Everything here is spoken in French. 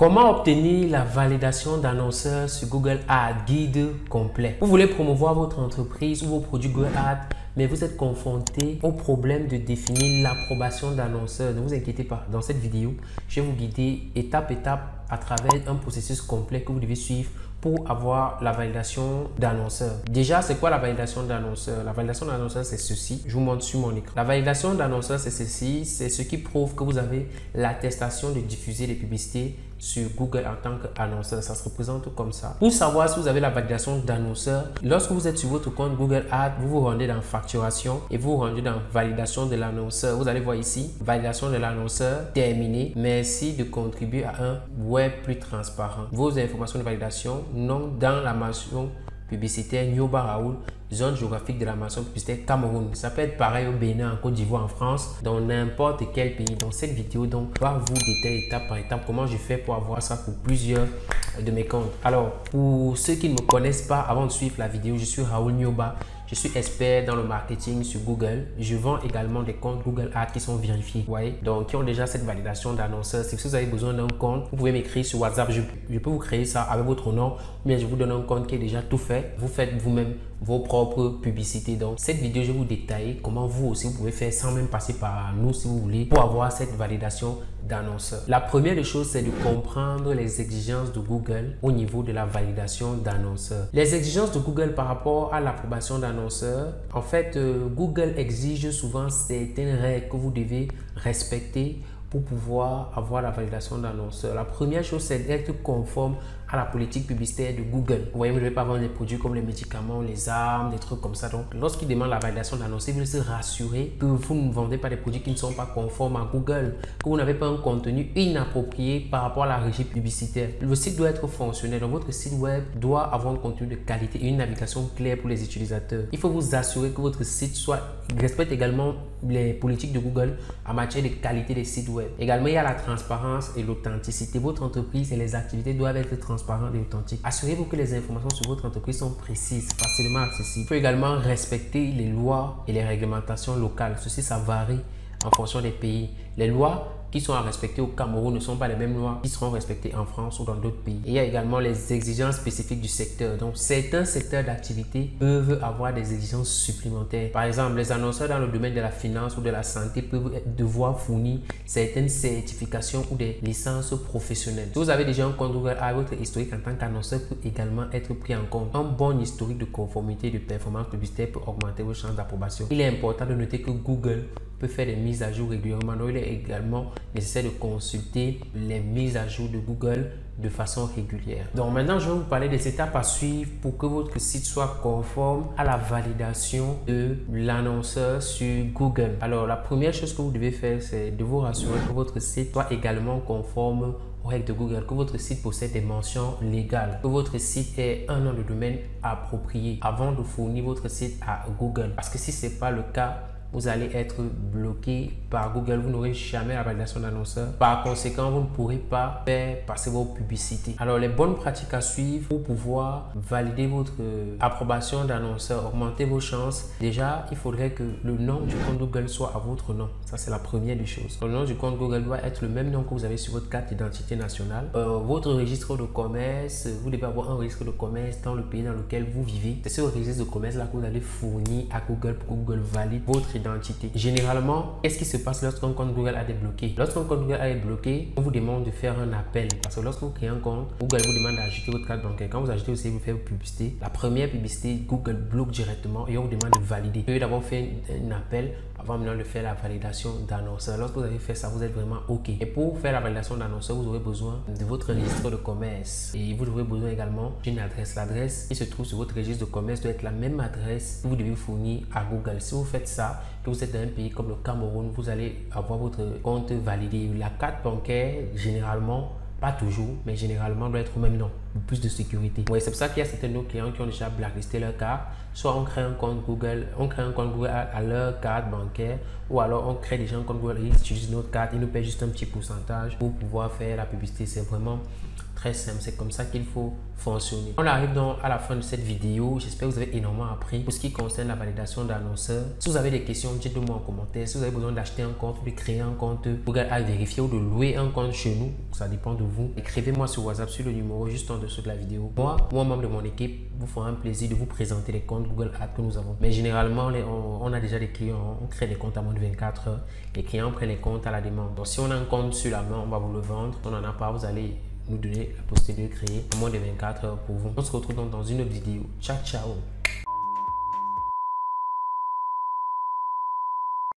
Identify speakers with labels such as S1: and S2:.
S1: Comment obtenir la validation d'annonceurs sur Google Ads, guide complet? Vous voulez promouvoir votre entreprise ou vos produits Google Ads, mais vous êtes confronté au problème de définir l'approbation d'annonceurs. Ne vous inquiétez pas, dans cette vidéo, je vais vous guider étape à travers un processus complet que vous devez suivre pour avoir la validation d'annonceur. Déjà, c'est quoi la validation d'annonceur? La validation d'annonceur, c'est ceci. Je vous montre sur mon écran. La validation d'annonceur, c'est ceci. C'est ce qui prouve que vous avez l'attestation de diffuser des publicités sur Google en tant qu'annonceur. Ça se représente comme ça. Pour savoir si vous avez la validation d'annonceur, lorsque vous êtes sur votre compte Google Ads, vous vous rendez dans facturation et vous vous rendez dans validation de l'annonceur. Vous allez voir ici, validation de l'annonceur terminée. Merci de contribuer à un web plus transparent. Vos informations de validation, nom dans la mention publicitaire Nyoba Raoul, zone géographique de la mention publicitaire Cameroun. Ça peut être pareil au Bénin, en Côte d'Ivoire, en France, dans n'importe quel pays. Dans cette vidéo, donc, je vais vous détailler étape par étape comment je fais pour avoir ça pour plusieurs de mes comptes. Alors, pour ceux qui ne me connaissent pas, avant de suivre la vidéo, je suis Raoul Nyoba. Je suis expert dans le marketing sur Google. Je vends également des comptes Google Ads qui sont vérifiés. Vous voyez? Donc, qui ont déjà cette validation d'annonceur. Si vous avez besoin d'un compte, vous pouvez m'écrire sur WhatsApp. Je peux vous créer ça avec votre nom. Ou bien je vous donne un compte qui est déjà tout fait. Vous faites vous-même vos propres publicités. Donc, cette vidéo, je vais vous détailler comment vous aussi, vous pouvez faire sans même passer par nous si vous voulez pour avoir cette validation d'annonceur. La première des choses, c'est de comprendre les exigences de Google au niveau de la validation d'annonceur. Les exigences de Google par rapport à l'approbation d'annonceur, en fait, Google exige souvent certaines règles que vous devez respecter pour pouvoir avoir la validation d'annonceur. La première chose, c'est d'être conforme à la politique publicitaire de Google. Vous voyez, vous ne devez pas vendre des produits comme les médicaments, les armes, des trucs comme ça. Donc, lorsqu'ils demandent la validation d'annonceur, vous devez se rassurer que vous ne vendez pas des produits qui ne sont pas conformes à Google, que vous n'avez pas un contenu inapproprié par rapport à la régie publicitaire. Le site doit être fonctionnel. Donc, votre site web doit avoir un contenu de qualité et une navigation claire pour les utilisateurs. Il faut vous assurer que votre site respecte également les politiques de Google en matière de qualité des sites web. Également, il y a la transparence et l'authenticité. Votre entreprise et les activités doivent être transparentes et authentiques. Assurez-vous que les informations sur votre entreprise sont précises, facilement accessibles. Il faut également respecter les lois et les réglementations locales. Ceci, ça varie en fonction des pays. Les lois qui sont à respecter au Cameroun ne sont pas les mêmes lois qui seront respectées en France ou dans d'autres pays. Et il y a également les exigences spécifiques du secteur. Donc, certains secteurs d'activité peuvent avoir des exigences supplémentaires. Par exemple, les annonceurs dans le domaine de la finance ou de la santé peuvent devoir fournir certaines certifications ou des licences professionnelles. Si vous avez déjà un compte Google Ads, votre historique en tant qu'annonceur peut également être pris en compte. Un bon historique de conformité et de performance publicitaire peut augmenter vos chances d'approbation. Il est important de noter que Google peut faire des mises à jour régulièrement. Donc, il est également nécessaire de consulter les mises à jour de Google de façon régulière. Donc, maintenant, je vais vous parler des étapes à suivre pour que votre site soit conforme à la validation de l'annonceur sur Google. Alors, la première chose que vous devez faire, c'est de vous rassurer que votre site soit également conforme aux règles de Google, que votre site possède des mentions légales, que votre site ait un nom de domaine approprié avant de fournir votre site à Google. Parce que si ce n'est pas le cas, vous allez être bloqué par Google. Vous n'aurez jamais la validation d'annonceur. Par conséquent, vous ne pourrez pas faire passer vos publicités. Alors, les bonnes pratiques à suivre pour pouvoir valider votre approbation d'annonceur, augmenter vos chances. Déjà, il faudrait que le nom du compte Google soit à votre nom. Ça, c'est la première des choses. Le nom du compte Google doit être le même nom que vous avez sur votre carte d'identité nationale. Votre registre de commerce, vous devez avoir un registre de commerce dans le pays dans lequel vous vivez. C'est ce registre de commerce là que vous allez fournir à Google pour que Google valide votre identité. Généralement, qu'est-ce qui se passe lorsqu'un compte Google a débloqué? Lorsqu'un compte Google a débloqué, on vous demande de faire un appel. Parce que lorsque vous créez un compte, Google vous demande d'ajouter votre carte bancaire. Quand vous ajoutez aussi, vous faites une publicité. La première publicité, Google bloque directement et on vous demande de valider. Vous devez d'abord faire un appel avant maintenant de faire la validation d'annonceur. Lorsque vous avez fait ça, vous êtes vraiment OK. Et pour faire la validation d'annonceur, vous aurez besoin de votre registre de commerce. Et vous aurez besoin également d'une adresse. L'adresse qui se trouve sur votre registre de commerce doit être la même adresse que vous devez fournir à Google. Si vous faites ça, que vous êtes dans un pays comme le Cameroun, vous allez avoir votre compte validé. La carte bancaire, généralement, pas toujours, mais généralement doit être au même nom, pour plus de sécurité. Ouais, c'est pour ça qu'il y a certains de nos clients qui ont déjà blacklisté leur carte. Soit on crée un compte Google, à leur carte bancaire, ou alors on crée déjà un compte Google et ils utilisent notre carte, ils nous paient juste un petit pourcentage pour pouvoir faire la publicité. C'est vraiment Très simple, c'est comme ça qu'il faut fonctionner. On arrive donc à la fin de cette vidéo. J'espère que vous avez énormément appris pour ce qui concerne la validation d'annonceurs. Si vous avez des questions, dites-le moi en commentaire. Si vous avez besoin d'acheter un compte, de créer un compte Google Ads vérifier ou de louer un compte chez nous, ça dépend de vous. Écrivez-moi sur WhatsApp sur le numéro juste en dessous de la vidéo. Moi, membre de mon équipe, vous fera un plaisir de vous présenter les comptes Google Ads que nous avons. Mais généralement, on a déjà des clients, on crée des comptes à moins de 24 heures. Les clients prennent les comptes à la demande. Donc, si on a un compte sur la main, on va vous le vendre. Si on n'en a pas, vous allez nous donner la possibilité de créer à moins de 24 heures pour vous. On se retrouve donc dans une autre vidéo. Ciao, ciao!